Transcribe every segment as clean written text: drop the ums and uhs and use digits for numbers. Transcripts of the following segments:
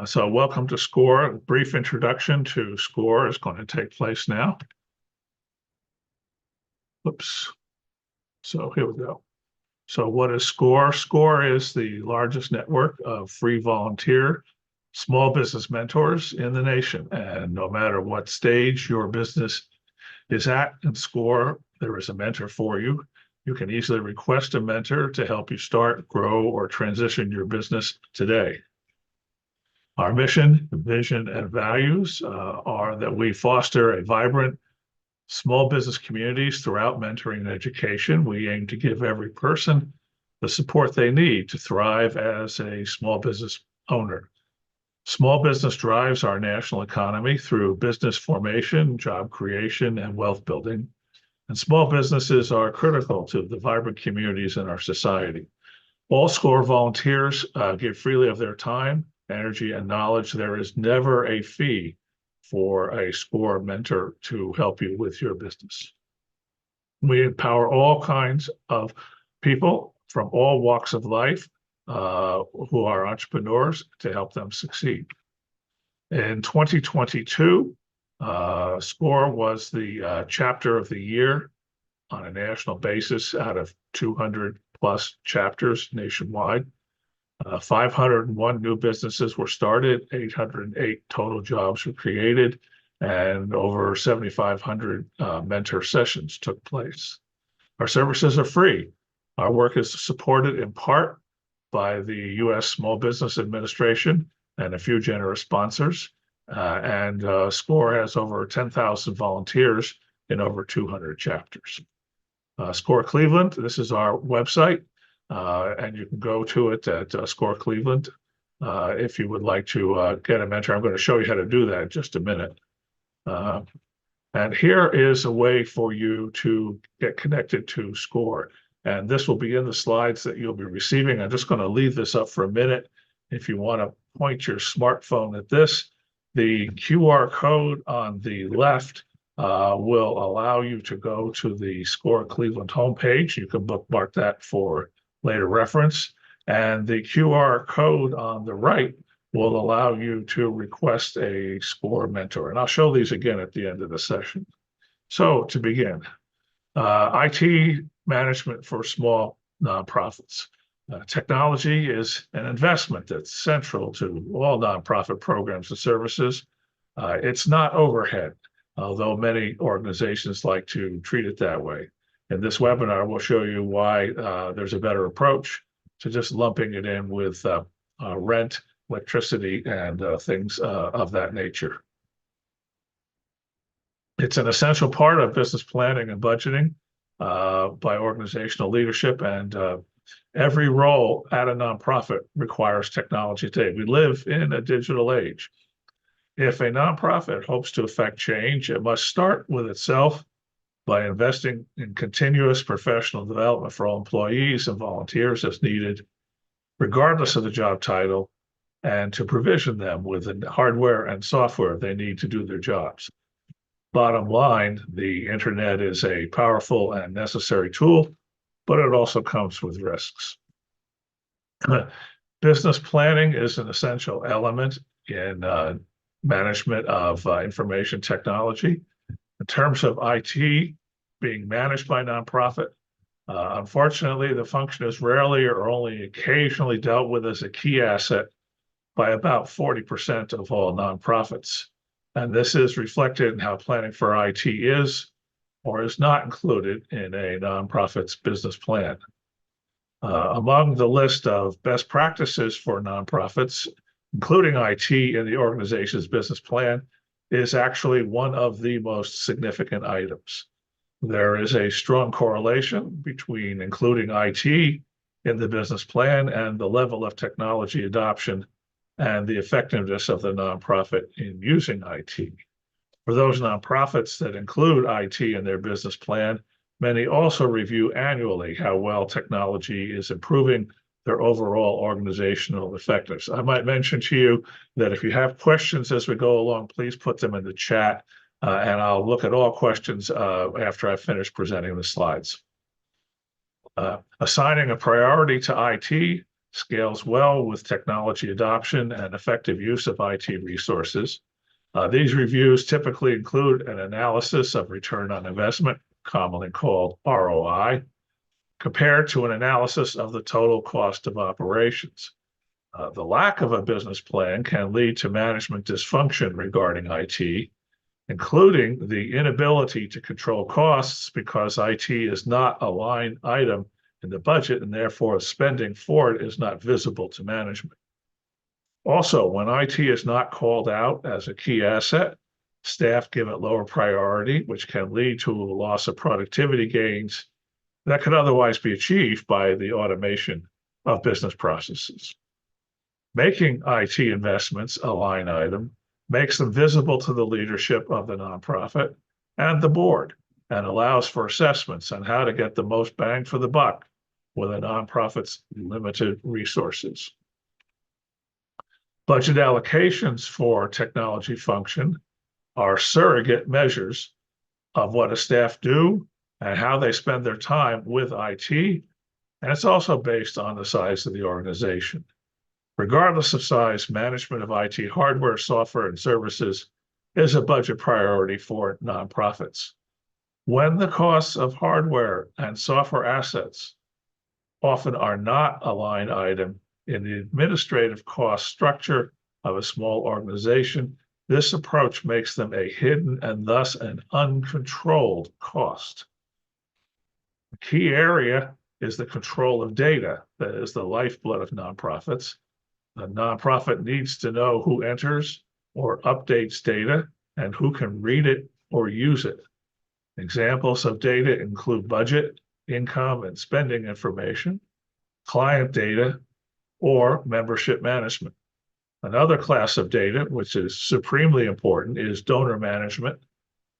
So welcome to SCORE. A brief introduction to SCORE is going to take place now. Oops. So here we go. So what is SCORE? SCORE is the largest network of free volunteer small business mentors in the nation. And no matter what stage your business is at in SCORE, there is a mentor for you. You can easily request a mentor to help you start, grow, or transition your business today. Our mission, vision, and values are that we foster a vibrant small business communities throughout mentoring and education. We aim to give every person the support they need to thrive as a small business owner. Small business drives our national economy through business formation, job creation, and wealth building. And small businesses are critical to the vibrant communities in our society. All SCORE volunteers give freely of their time, energy, and knowledge. There is never a fee for a SCORE mentor to help you with your business. We empower all kinds of people from all walks of life who are entrepreneurs to help them succeed. In 2022, SCORE was the chapter of the year on a national basis out of 200 plus chapters nationwide. 501 new businesses were started, 808 total jobs were created, and over 7,500 mentor sessions took place. Our services are free. Our work is supported in part by the U.S. Small Business Administration and a few generous sponsors. SCORE has over 10,000 volunteers in over 200 chapters. SCORE Cleveland, this is our website. And you can go to it at SCORE Cleveland if you would like to get a mentor. I'm going to show you how to do that in just a minute. And here is a way for you to get connected to SCORE. And this will be in the slides that you'll be receiving. I'm just going to leave this up for a minute. If you want to point your smartphone at this, the QR code on the left will allow you to go to the SCORE Cleveland homepage. You can bookmark that for later reference. And the QR code on the right will allow you to request a SCORE mentor. And I'll show these again at the end of the session. So to begin, IT management for small nonprofits. Technology is an investment that's central to all nonprofit programs and services. It's not overhead, although many organizations like to treat it that way. In this webinar, we'll show you why there's a better approach to just lumping it in with rent, electricity, and things of that nature. It's an essential part of business planning and budgeting by organizational leadership, and every role at a nonprofit requires technology today. We live in a digital age. If a nonprofit hopes to affect change, it must start with itself by investing in continuous professional development for all employees and volunteers as needed, regardless of the job title, and to provision them with the hardware and software they need to do their jobs. Bottom line, the internet is a powerful and necessary tool, but it also comes with risks. Business planning is an essential element in management of information technology. In terms of IT being managed by nonprofit, unfortunately, the function is rarely or only occasionally dealt with as a key asset by about 40% of all nonprofits. And this is reflected in how planning for IT is or is not included in a nonprofit's business plan. Among the list of best practices for nonprofits, including IT in the organization's business plan, is actually one of the most significant items. There is a strong correlation between including IT in the business plan and the level of technology adoption and the effectiveness of the nonprofit in using IT. For those nonprofits that include IT in their business plan, many also review annually how well technology is improving their overall organizational effectiveness. I might mention to you that if you have questions as we go along, please put them in the chat, and I'll look at all questions after I finish presenting the slides. Assigning a priority to IT scales well with technology adoption and effective use of IT resources. These reviews typically include an analysis of return on investment, commonly called ROI, compared to an analysis of the total cost of operations. The lack of a business plan can lead to management dysfunction regarding IT, including the inability to control costs because IT is not a line item in the budget and therefore spending for it is not visible to management. Also, when IT is not called out as a key asset, staff give it lower priority, which can lead to a loss of productivity gains that could otherwise be achieved by the automation of business processes. Making IT investments a line item makes them visible to the leadership of the nonprofit and the board, and allows for assessments on how to get the most bang for the buck with a nonprofit's limited resources. Budget allocations for technology function are surrogate measures of what a staff do and how they spend their time with IT, and it's also based on the size of the organization. Regardless of size, management of IT hardware, software, and services is a budget priority for nonprofits. When the costs of hardware and software assets often are not a line item in the administrative cost structure of a small organization, this approach makes them a hidden and thus an uncontrolled cost. The key area is the control of data, that is the lifeblood of nonprofits. A nonprofit needs to know who enters or updates data and who can read it or use it. Examples of data include budget, income, and spending information, client data, or membership management. Another class of data, which is supremely important, is donor management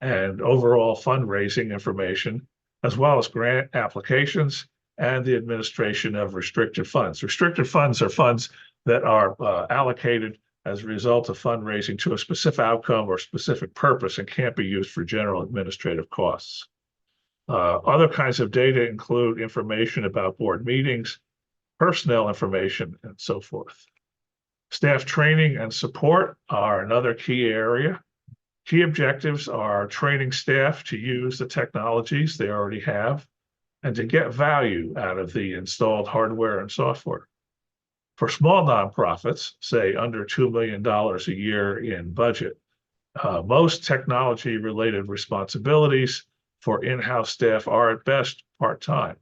and overall fundraising information, as well as grant applications and the administration of restricted funds. Restricted funds are funds that are allocated as a result of fundraising to a specific outcome or specific purpose and can't be used for general administrative costs. Other kinds of data include information about board meetings, personnel information, and so forth. Staff training and support are another key area. Key objectives are training staff to use the technologies they already have and to get value out of the installed hardware and software. For small nonprofits, say under $2 million a year in budget, most technology-related responsibilities for in-house staff are at best part-time.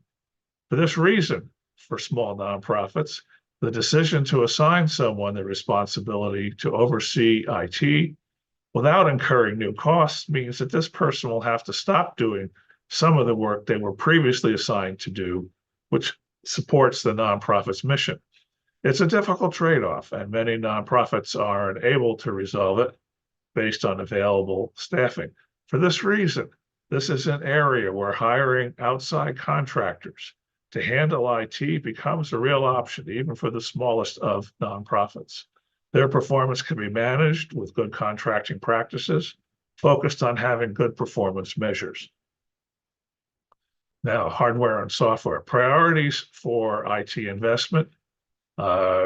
For this reason, for small nonprofits, the decision to assign someone the responsibility to oversee IT without incurring new costs means that this person will have to stop doing some of the work they were previously assigned to do, which supports the nonprofit's mission. It's a difficult trade-off, and many nonprofits are unable to resolve it based on available staffing. For this reason, this is an area where hiring outside contractors to handle IT becomes a real option, even for the smallest of nonprofits. Their performance can be managed with good contracting practices, focused on having good performance measures. Now, hardware and software. Priorities for IT investment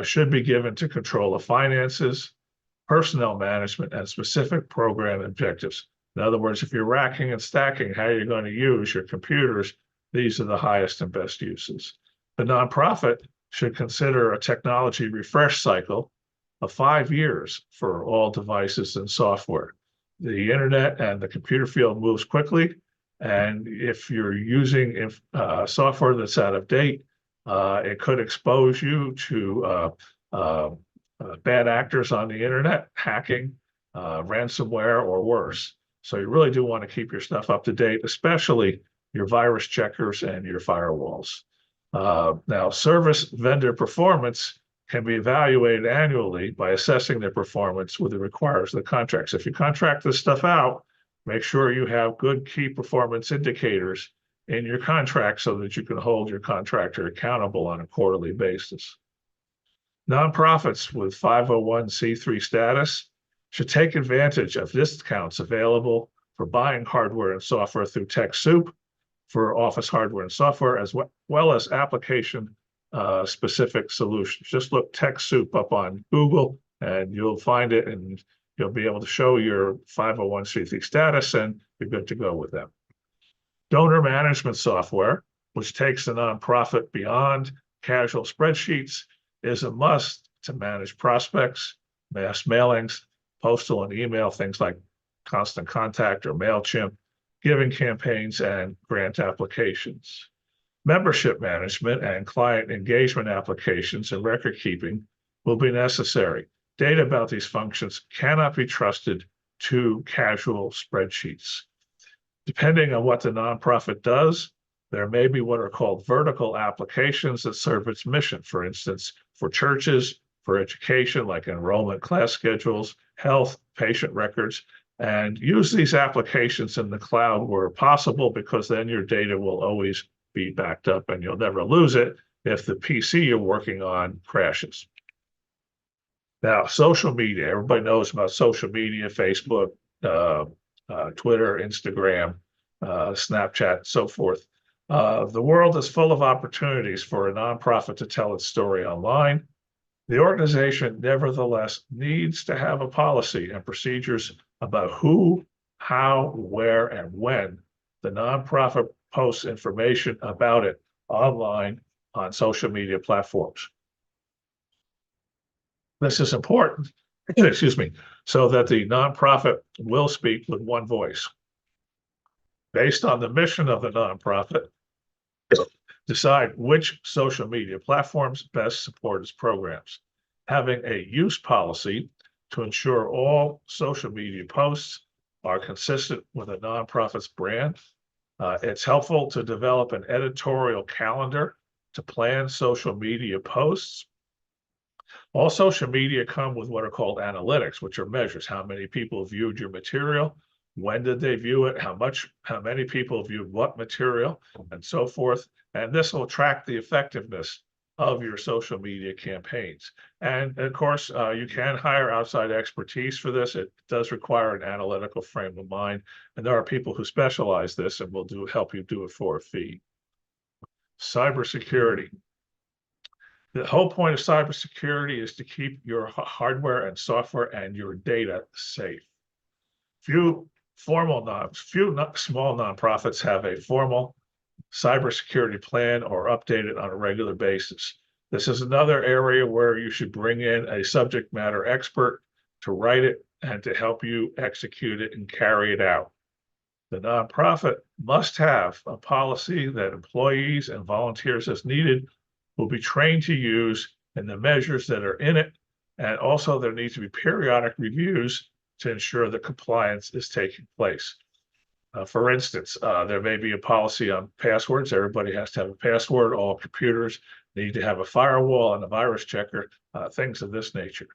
should be given to control of finances, personnel management, and specific program objectives. In other words, if you're racking and stacking how you're going to use your computers, these are the highest and best uses. The nonprofit should consider a technology refresh cycle of 5 years for all devices and software. The internet and the computer field moves quickly, and if you're using software that's out of date, it could expose you to bad actors on the internet, hacking, ransomware, or worse. So you really do want to keep your stuff up to date, especially your virus checkers and your firewalls. Now, service vendor performance can be evaluated annually by assessing their performance with the requirements of the contracts. If you contract this stuff out, make sure you have good key performance indicators in your contract so that you can hold your contractor accountable on a quarterly basis. Nonprofits with 501c3 status should take advantage of discounts available for buying hardware and software through TechSoup for office hardware and software, as well as application specific solutions. Just look TechSoup up on Google and you'll find it, and you'll be able to show your 501c3 status and you're good to go with them. Donor management software, which takes the nonprofit beyond casual spreadsheets, is a must to manage prospects, mass mailings, postal and email, things like Constant Contact or MailChimp, giving campaigns, and grant applications. Membership management and client engagement applications and record keeping will be necessary. Data about these functions cannot be trusted to casual spreadsheets. Depending on what the nonprofit does, there may be what are called vertical applications that serve its mission. For instance, for churches, for education, like enrollment class schedules, health, patient records, and use these applications in the cloud where possible, because then your data will always be backed up and you'll never lose it if the PC you're working on crashes. Now, social media, everybody knows about social media, Facebook, Twitter, Instagram, Snapchat, so forth. The world is full of opportunities for a nonprofit to tell its story online. The organization, nevertheless, needs to have a policy and procedures about who, how, where, and when the nonprofit posts information about it online on social media platforms. This is important, excuse me, so that the nonprofit will speak with one voice. Based on the mission of the nonprofit, decide which social media platforms best support its programs. Having a use policy to ensure all social media posts are consistent with a nonprofit's brand. It's helpful to develop an editorial calendar to plan social media posts. All social media come with what are called analytics, which are measures. How many people viewed your material? When did they view it? How many people viewed what material, and so forth. And this will track the effectiveness of your social media campaigns. And of course, you can hire outside expertise for this. It does require an analytical frame of mind. And there are people who specialize this and will help you do it for a fee. Cybersecurity. The whole point of cybersecurity is to keep your hardware and software and your data safe. Few small nonprofits have a formal cybersecurity plan or update it on a regular basis. This is another area where you should bring in a subject matter expert to write it and to help you execute it and carry it out. The nonprofit must have a policy that employees and volunteers as needed will be trained to use and the measures that are in it. And also there needs to be periodic reviews to ensure that compliance is taking place. For instance, there may be a policy on passwords. Everybody has to have a password. All computers need to have a firewall and a virus checker, things of this nature.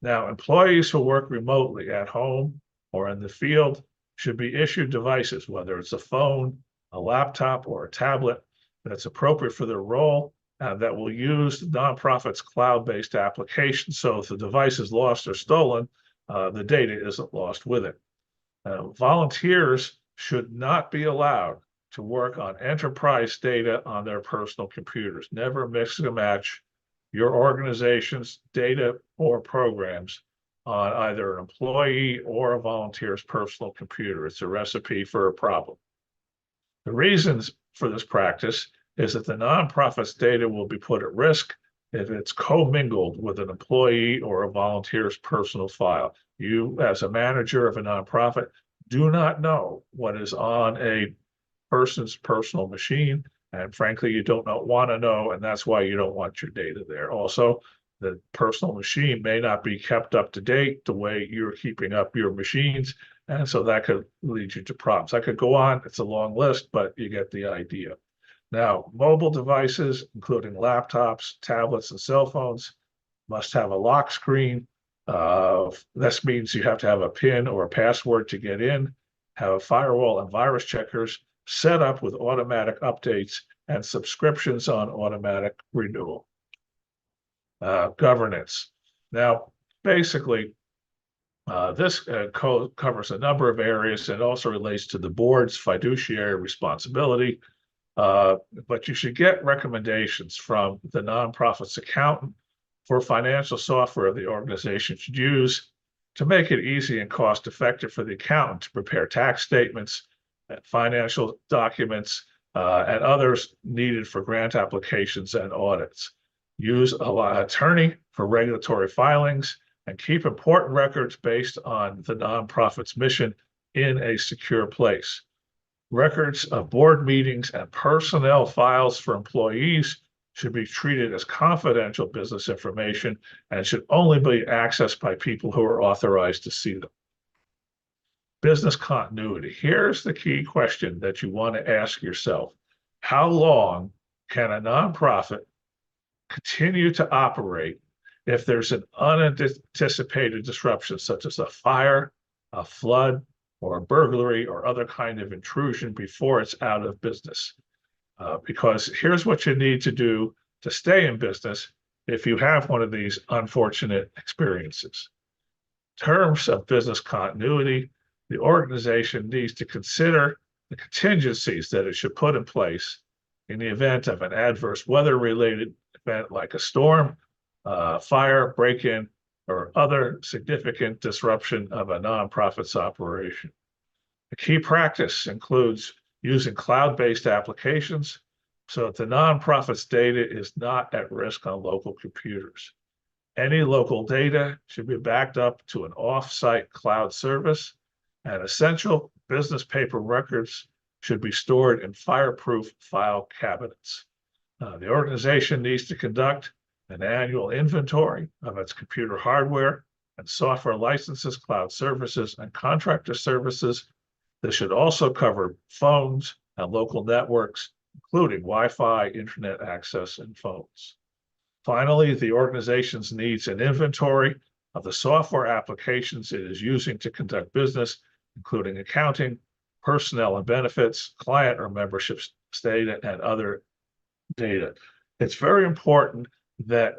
Now, employees who work remotely at home or in the field should be issued devices, whether it's a phone, a laptop, or a tablet that's appropriate for their role, that will use the nonprofit's cloud-based application. So if the device is lost or stolen, the data isn't lost with it. Volunteers should not be allowed to work on enterprise data on their personal computers. Never mix and match your organization's data or programs on either an employee or a volunteer's personal computer. It's a recipe for a problem. The reasons for this practice is that the nonprofit's data will be put at risk if it's commingled with an employee or a volunteer's personal file. You, as a manager of a nonprofit, do not know what is on a person's personal machine. And frankly, you don't want to know, and that's why you don't want your data there. Also, the personal machine may not be kept up to date the way you're keeping up your machines. And so that could lead you to problems. I could go on, it's a long list, but you get the idea. Now, mobile devices, including laptops, tablets, and cell phones, must have a lock screen. This means you have to have a PIN or a password to get in, have a firewall and virus checkers set up with automatic updates and subscriptions on automatic renewal. Governance. Now, basically, this code covers a number of areas and also relates to the board's fiduciary responsibility. Uh, but you should get recommendations from the nonprofit's accountant for financial software the organization should use to make it easy and cost effective for the accountant to prepare tax statements, financial documents, and others needed for grant applications and audits. Use an attorney for regulatory filings and keep important records based on the nonprofit's mission in a secure place. Records of board meetings and personnel files for employees should be treated as confidential business information and should only be accessed by people who are authorized to see them. Business continuity. Here's the key question that you want to ask yourself. How long can a nonprofit continue to operate if there's an unanticipated disruption, such as a fire, a flood, or a burglary or other kind of intrusion before it's out of business? Because here's what you need to do to stay in business if you have one of these unfortunate experiences. In terms of business continuity, the organization needs to consider the contingencies that it should put in place in the event of an adverse weather-related event like a storm, fire, break-in, or other significant disruption of a nonprofit's operation. A key practice includes using cloud-based applications so that the nonprofit's data is not at risk on local computers. Any local data should be backed up to an off-site cloud service, and essential business paper records should be stored in fireproof file cabinets. The organization needs to conduct an annual inventory of its computer hardware and software licenses, cloud services, and contractor services. This should also cover phones and local networks, including Wi-Fi, internet access, and phones. Finally, the organization needs an inventory of the software applications it is using to conduct business, including accounting, personnel and benefits, client or membership data, and other data. It's very important that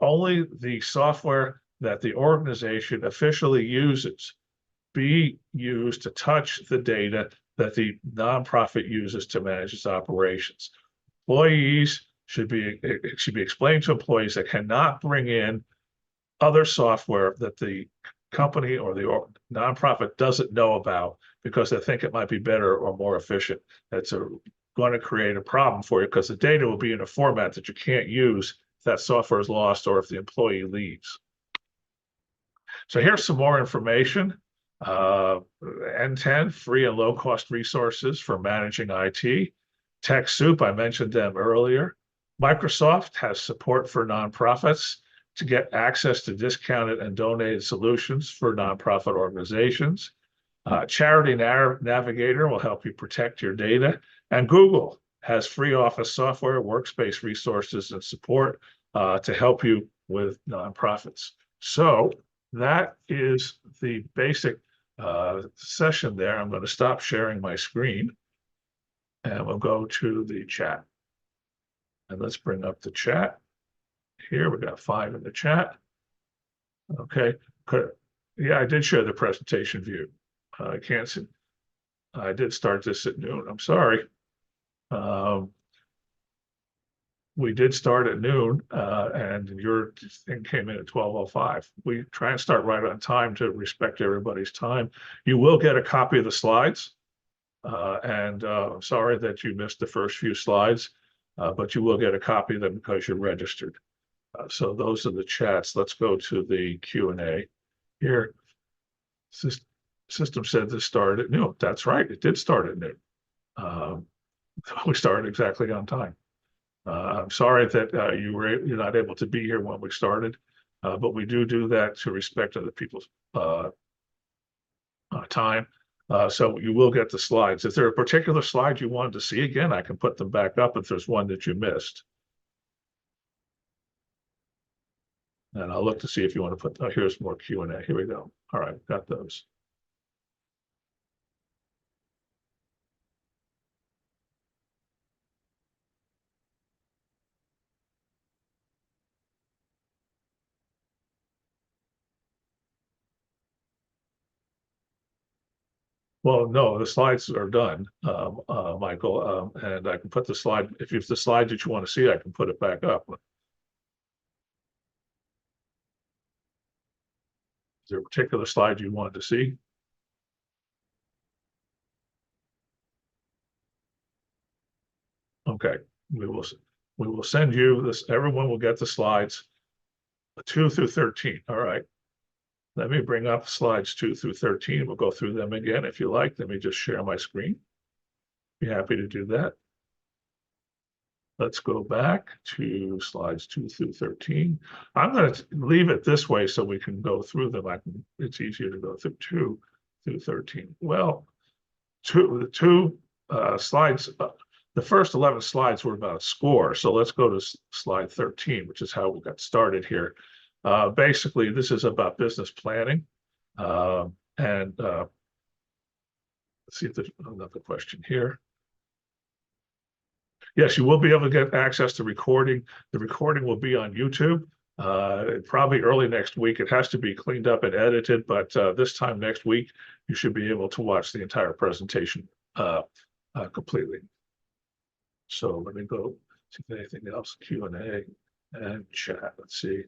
only the software that the organization officially uses be used to touch the data that the nonprofit uses to manage its operations. Employees it should be explained to employees that cannot bring in other software that the company or the nonprofit doesn't know about because they think it might be better or more efficient. That's going to create a problem for you because the data will be in a format that you can't use if that software is lost or if the employee leaves. So here's some more information. N10, free and low-cost resources for managing IT. TechSoup, I mentioned them earlier. Microsoft has support for nonprofits to get access to discounted and donated solutions for nonprofit organizations. Charity Navigator will help you protect your data. And Google has free office software, workspace resources, and support to help you with nonprofits. So that is the basic session there. I'm going to stop sharing my screen and we'll go to the chat. And let's bring up the chat. Here we got 5 in the chat. Okay. Yeah, I did share the presentation view. I can't see. I did start this at noon. I'm sorry. We did start at noon, and your thing came in at 12:05. We try and start right on time to respect everybody's time. You will get a copy of the slides, and I'm sorry that you missed the first few slides, but you will get a copy of them because you're registered. So those are the chats. Let's go to the Q&A here. System said this started at noon. That's right. It did start at noon. We started exactly on time. I'm sorry that you're not able to be here when we started, but we do that to respect other people's time. So you will get the slides. Is there a particular slide you wanted to see again? I can put them back up if there's one that you missed. And I'll look to see if you want to put, here's more Q&A. Here we go. All right, got those. Well, no, the slides are done, Michael, and I can put the slide, if it's the slide that you want to see, I can put it back up. Is there a particular slide you wanted to see? Okay, we will, we will send you this, everyone will get the slides 2 through 13. All right. Let me bring up slides 2 through 13. We'll go through them again if you like. Let me just share my screen. Be happy to do that. Let's go back to slides 2 through 13. I'm going to leave it this way so we can go through them. It's easier to go through 2 through 13. Well, the two slides, the first 11 slides were about score. So let's go to slide 13, which is how we got started here. Basically, this is about business planning. And let's see if there's another question here. Yes, you will be able to get access to recording. The recording will be on YouTube. Probably early next week. It has to be cleaned up and edited, but this time next week, you should be able to watch the entire presentation completely. So let me go see if anything else, Q&A and chat. Let's see.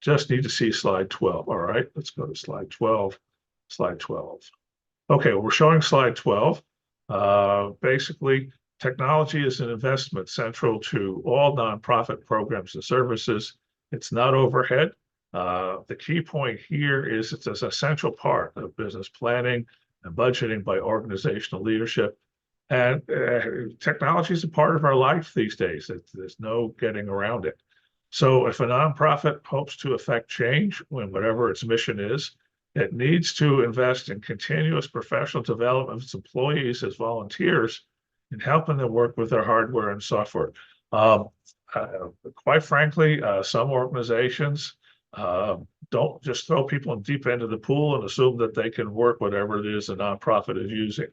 Just need to see slide 12. All right, let's go to slide 12. Slide 12. Okay, we're showing slide 12. Basically, technology is an investment central to all nonprofit programs and services. It's not overhead. The key point here is it's an essential part of business planning and budgeting by organizational leadership. And technology is a part of our life these days. There's no getting around it. So if a nonprofit hopes to affect change, when whatever its mission is, it needs to invest in continuous professional development of its employees as volunteers and helping them work with their hardware and software. Quite frankly, some organizations don't just throw people in deep end of the pool and assume that they can work whatever it is a nonprofit is using.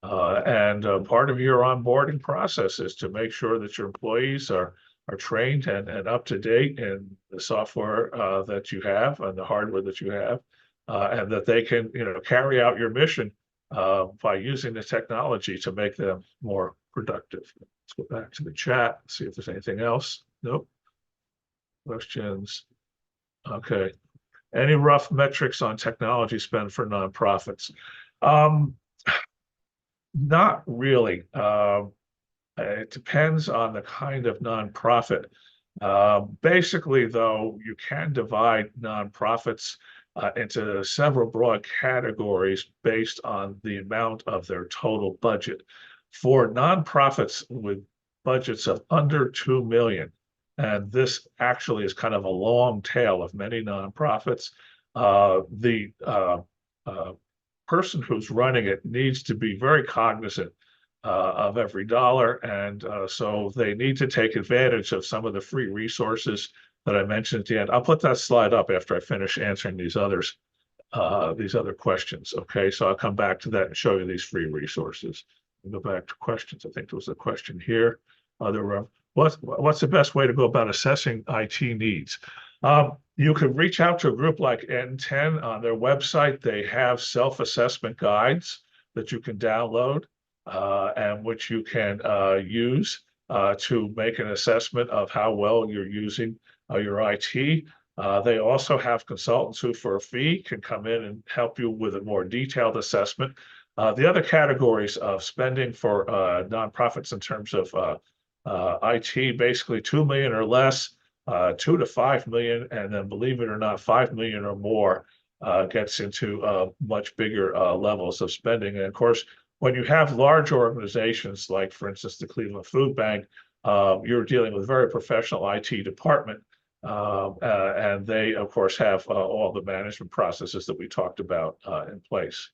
And part of your onboarding process is to make sure that your employees are trained and up to date in the software that you have and the hardware that you have, and that they can, carry out your mission by using the technology to make them more productive. Let's go back to the chat, see if there's anything else. Nope. Questions? Okay. Any rough metrics on technology spend for nonprofits? Not really. It depends on the kind of nonprofit. Basically, though, you can divide nonprofits into several broad categories based on the amount of their total budget. For nonprofits with budgets of under 2 million, and this actually is kind of a long tail of many nonprofits, the person who's running it needs to be very cognizant of every dollar. And so they need to take advantage of some of the free resources that I mentioned at the end. I'll put that slide up after I finish answering these other questions. Okay, so I'll come back to that and show you these free resources. We'll go back to questions. I think there was a question here. What's the best way to go about assessing IT needs? You could reach out to a group like N10 on their website. They have self-assessment guides that you can download and which you can use to make an assessment of how well you're using your IT. They also have consultants who, for a fee, can come in and help you with a more detailed assessment. The other categories of spending for nonprofits in terms of IT, basically 2 million or less, 2 to 5 million, and then believe it or not, 5 million or more gets into much bigger levels of spending. And of course, when you have large organizations like, for instance, the Cleveland Food Bank, you're dealing with a very professional IT department, and they, of course, have all the management processes that we talked about in place.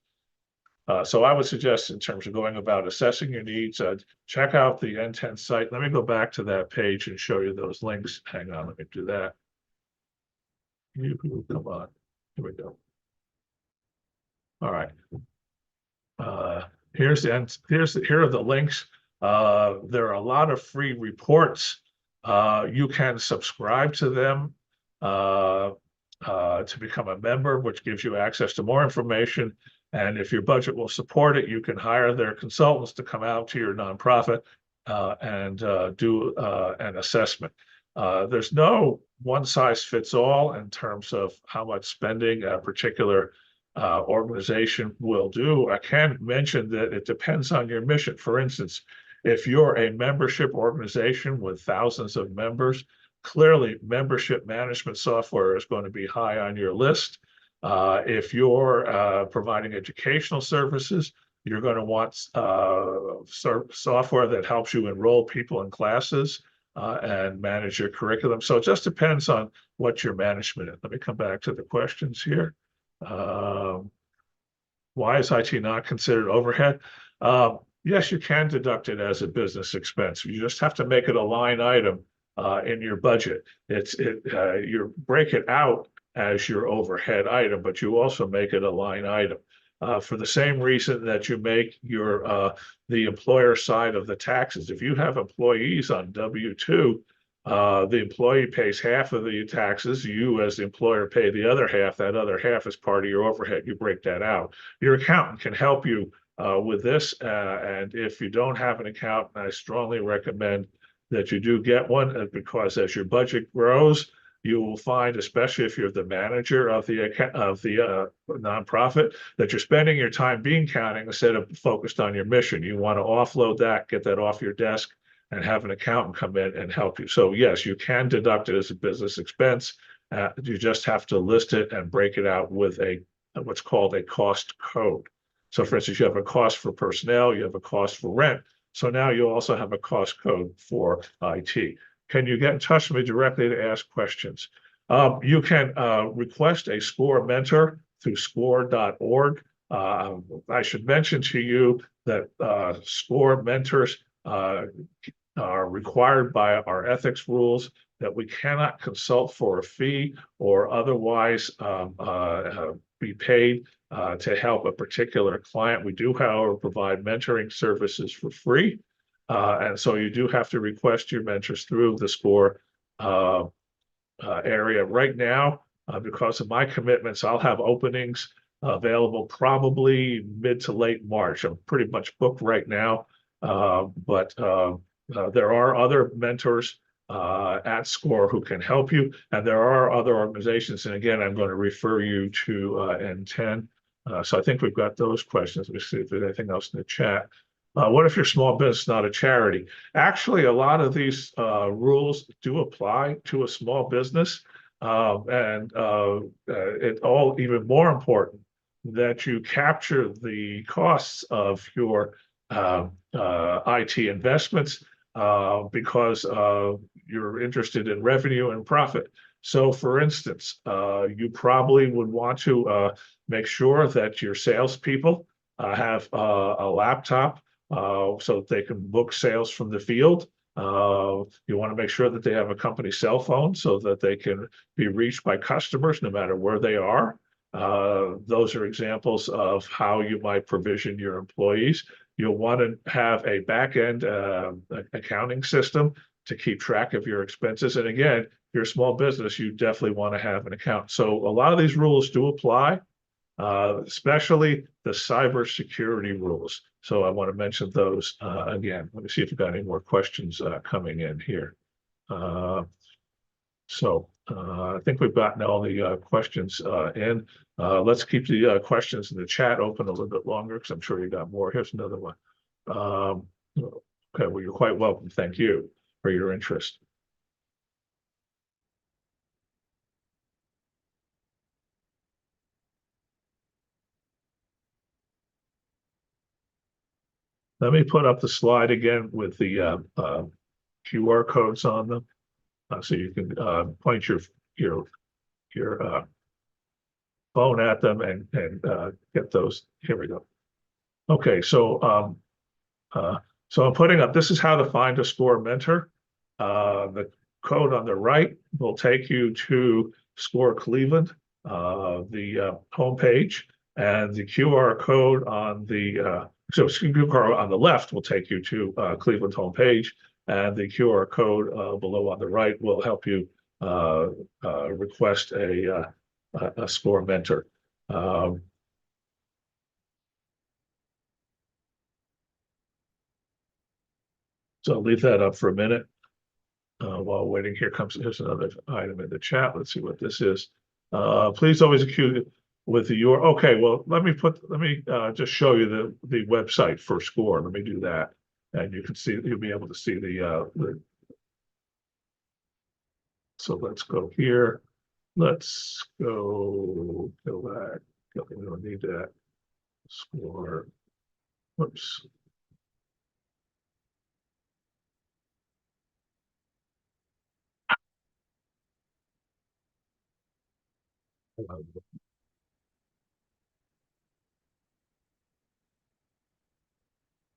So I would suggest, in terms of going about assessing your needs, check out the N10 site. Let me go back to that page and show you those links. Hang on, let me do that. Come on, here we go. All right. Here are the links. There are a lot of free reports. You can subscribe to them to become a member, which gives you access to more information. And if your budget will support it, you can hire their consultants to come out to your nonprofit and do an assessment. There's no one size fits all in terms of how much spending a particular organization will do. I can mention that it depends on your mission. For instance, if you're a membership organization with thousands of members, clearly membership management software is going to be high on your list. If you're providing educational services, you're going to want software that helps you enroll people in classes and manage your curriculum. So it just depends on what your management is. Let me come back to the questions here. Why is IT not considered overhead? Yes, you can deduct it as a business expense. You just have to make it a line item in your budget. You break it out as your overhead item, but you also make it a line item. For the same reason that you make the employer side of the taxes. If you have employees on W-2, the employee pays half of the taxes. You, as the employer, pay the other half. That other half is part of your overhead. You break that out. Your accountant can help you with this. And if you don't have an accountant, I strongly recommend that you do get one because as your budget grows, you will find, especially if you're the manager of the nonprofit, that you're spending your time bean counting instead of focused on your mission. You want to offload that, get that off your desk, and have an accountant come in and help you. So yes, you can deduct it as a business expense. You just have to list it and break it out with what's called a cost code. So for instance, you have a cost for personnel, you have a cost for rent. So now you also have a cost code for IT. Can you get in touch with me directly to ask questions? You can request a SCORE mentor through score.org. I should mention to you that SCORE mentors are required by our ethics rules that we cannot consult for a fee or otherwise be paid to help a particular client. We do, however, provide mentoring services for free. And so you do have to request your mentors through the SCORE area. Right now, because of my commitments, I'll have openings available probably mid to late March. I'm pretty much booked right now, but there are other mentors at SCORE who can help you, and there are other organizations. And again, I'm going to refer you to N10. So I think we've got those questions. Let me see if there's anything else in the chat. What if your small business, not a charity? Actually, a lot of these rules do apply to a small business. And it's all even more important that you capture the costs of your IT investments because you're interested in revenue and profit. So for instance, you probably would want to make sure that your salespeople have a laptop so that they can book sales from the field. You want to make sure that they have a company cell phone so that they can be reached by customers no matter where they are. Those are examples of how you might provision your employees. You'll want to have a back-end accounting system to keep track of your expenses. And again, if you're a small business, you definitely want to have an account. So a lot of these rules do apply, especially the cybersecurity rules. So I want to mention those again. Let me see if we've got any more questions coming in here. I think we've gotten all the questions in. Let's keep the questions in the chat open a little bit longer because I'm sure you got more. Here's another one. Okay, well, you're quite welcome. Thank you for your interest. Let me put up the slide again with the QR codes on them, so you can point your phone at them and get those. Here we go. Okay, so I'm putting up. This is how to find a SCORE mentor. The code on the right will take you to SCORE Cleveland, the homepage, and the QR code on the QR on the left will take you to Cleveland homepage, and the QR code below on the right will help you request a SCORE mentor. So I'll leave that up for a minute. While waiting, here's another item in the chat. Let's see what this is. Please always accuse with your, okay, well, let me just show you the website for SCORE. Let me do that. And you can see, you'll be able to see so let's go here. Let's go back. Okay, we don't need that. SCORE, whoops.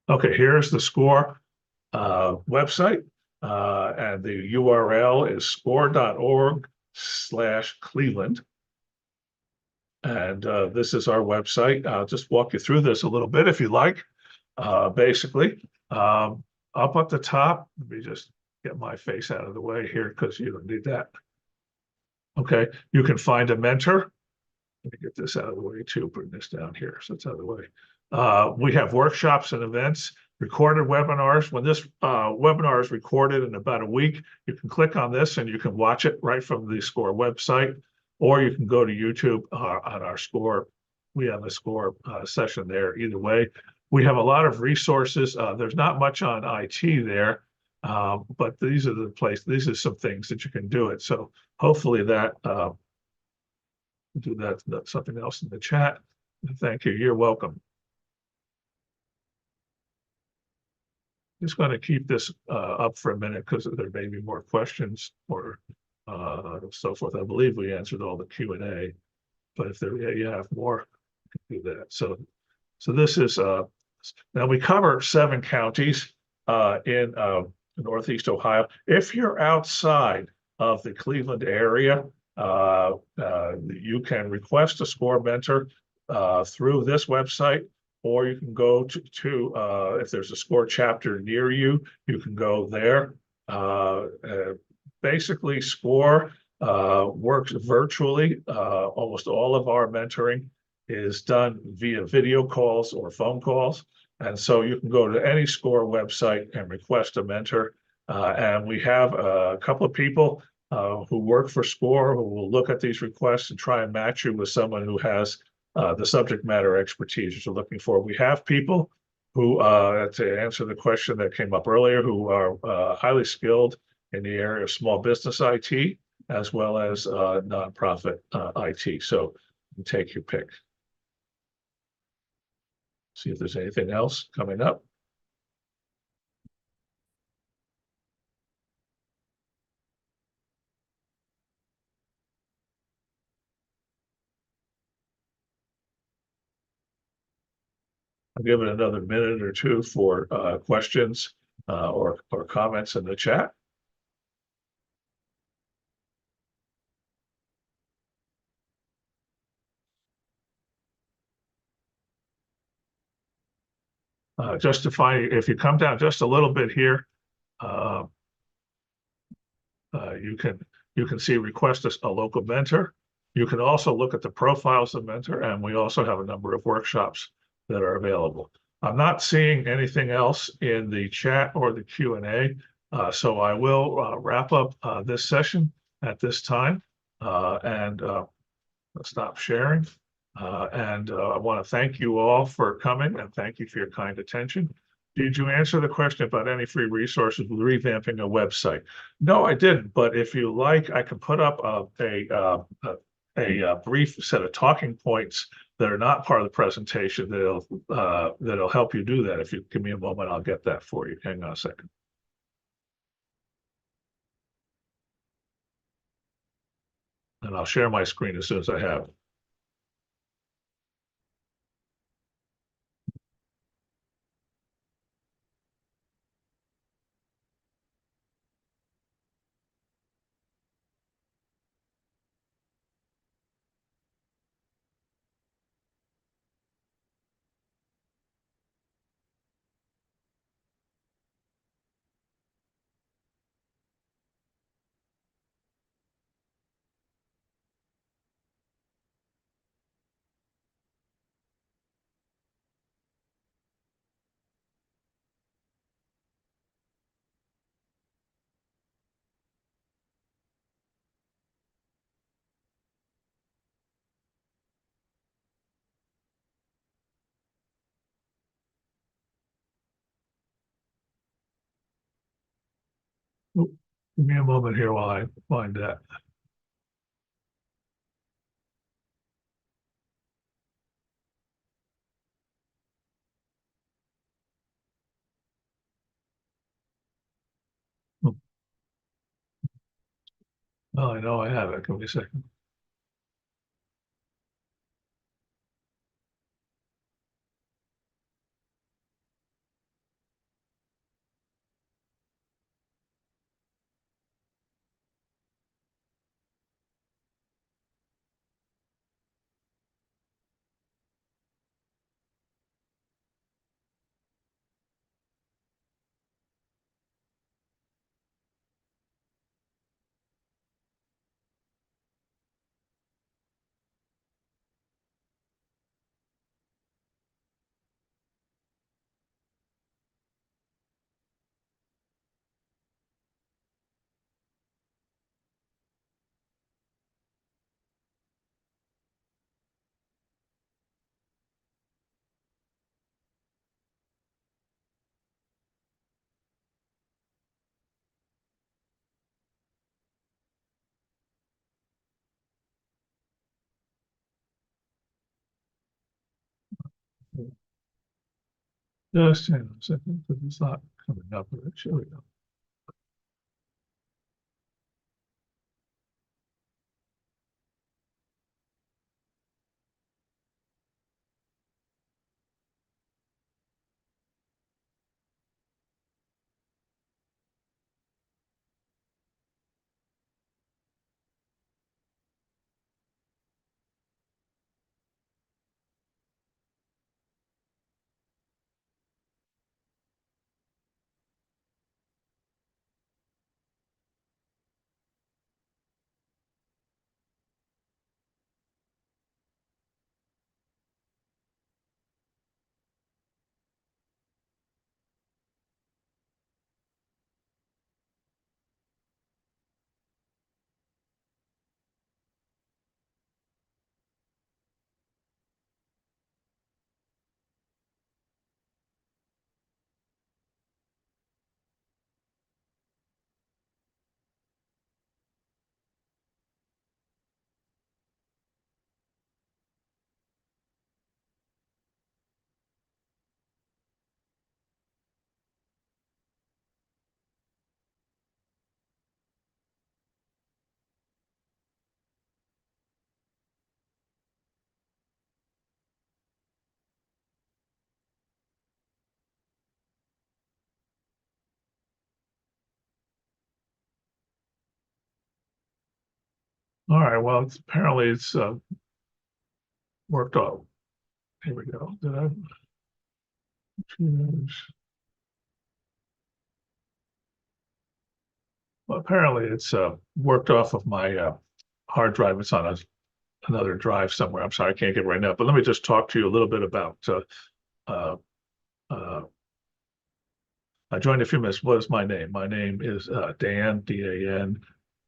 Okay, here's the SCORE website, and the URL is score.org/Cleveland. And this is our website. I'll just walk you through this a little bit if you like. Basically, up at the top, let me just get my face out of the way here because you don't need that. Okay, you can find a mentor. Let me get this out of the way too, bring this down here so it's out of the way. We have workshops and events, recorded webinars. When this webinar is recorded in about a week, you can click on this and you can watch it right from the SCORE website, or you can go to YouTube on our SCORE. We have a SCORE session there either way. We have a lot of resources. There's not much on IT there, but these are some things that you can do it. So hopefully that do that's something else in the chat. Thank you. You're welcome. Just going to keep this up for a minute because there may be more questions or so forth. I believe we answered all the Q&A, but if you have more, you can do that. So this is now we cover 7 counties in Northeast Ohio. If you're outside of the Cleveland area, you can request a SCORE mentor through this website, or you can go to if there's a SCORE chapter near you, you can go there. Basically, SCORE works virtually. Almost all of our mentoring is done via video calls or phone calls. And so you can go to any SCORE website and request a mentor. And we have a couple of people who work for SCORE who will look at these requests and try and match you with someone who has the subject matter expertise that you're looking for. We have people who, to answer the question that came up earlier, who are highly skilled in the area of small business IT as well as nonprofit IT. So you take your pick. See if there's anything else coming up. I'll give it another minute or two for questions or comments in the chat. Just to find, if you come down just a little bit here, uh, you can see request a local mentor. You can also look at the profiles of mentor, and we also have a number of workshops that are available. I'm not seeing anything else in the chat or the Q&A, so I will wrap up this session at this time and stop sharing. I want to thank you all for coming and thank you for your kind attention. Did you answer the question about any free resources with revamping a website? No, I didn't. But if you like, I can put up a brief set of talking points that are not part of the presentation that'll help you do that. If you give me a moment, I'll get that for you. Hang on a second. And I'll share my screen as soon as I have it. Give me a moment here while I find that. Oh, I know I have it. Give me a second. Just hang on a second, because it's not coming up. Here we go. All right. Well, apparently it's worked out. Here we go. Did I choose? Well, apparently it's worked off of my hard drive. It's on another drive somewhere. I'm sorry, I can't get it right now. But let me just talk to you a little bit about. Uh, uh, I joined a few minutes. What is my name? My name is Dan, Dan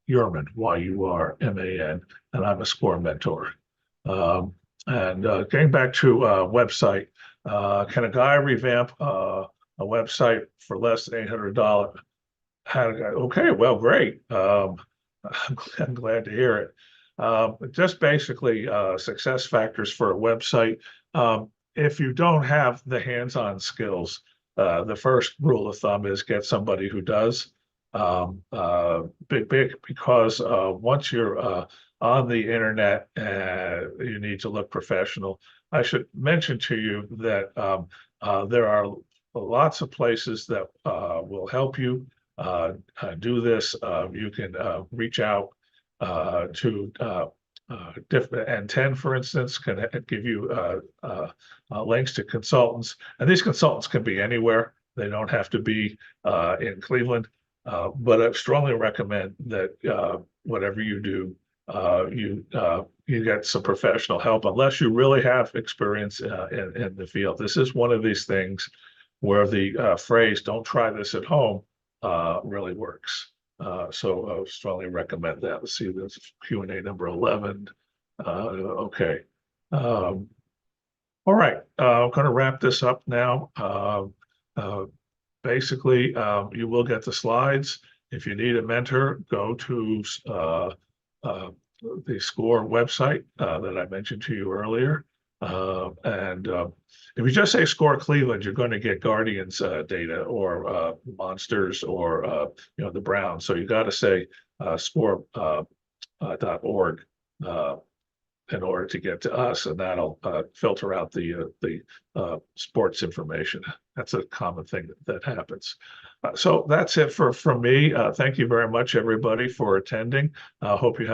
Yurman, Yurman, and I'm a SCORE mentor. And getting back to website, can a guy revamp a website for less than $800? Okay, well, great. I'm glad to hear it. Just basically success factors for a website. If you don't have the hands-on skills, the first rule of thumb is get somebody who does. Because once you're on the internet, you need to look professional. I should mention to you that there are lots of places that will help you do this. You can reach out to different, and 10, for instance, can give you links to consultants. And these consultants can be anywhere. They don't have to be in Cleveland. But I strongly recommend that whatever you do, you get some professional help, unless you really have experience in the field. This is one of these things where the phrase "don't try this at home" really works. So I strongly recommend that. Let's see, this Q&A number 11. Okay. All right. I'm going to wrap this up now. Basically, you will get the slides. If you need a mentor, go to the SCORE website that I mentioned to you earlier. And if you just say SCORE Cleveland, you're going to get Guardians data or Monsters or the Browns. So you got to say score.org in order to get to us, and that'll filter out the sports information. That's a common thing that happens. So that's it from me. Thank you very much, everybody, for attending. Hope you have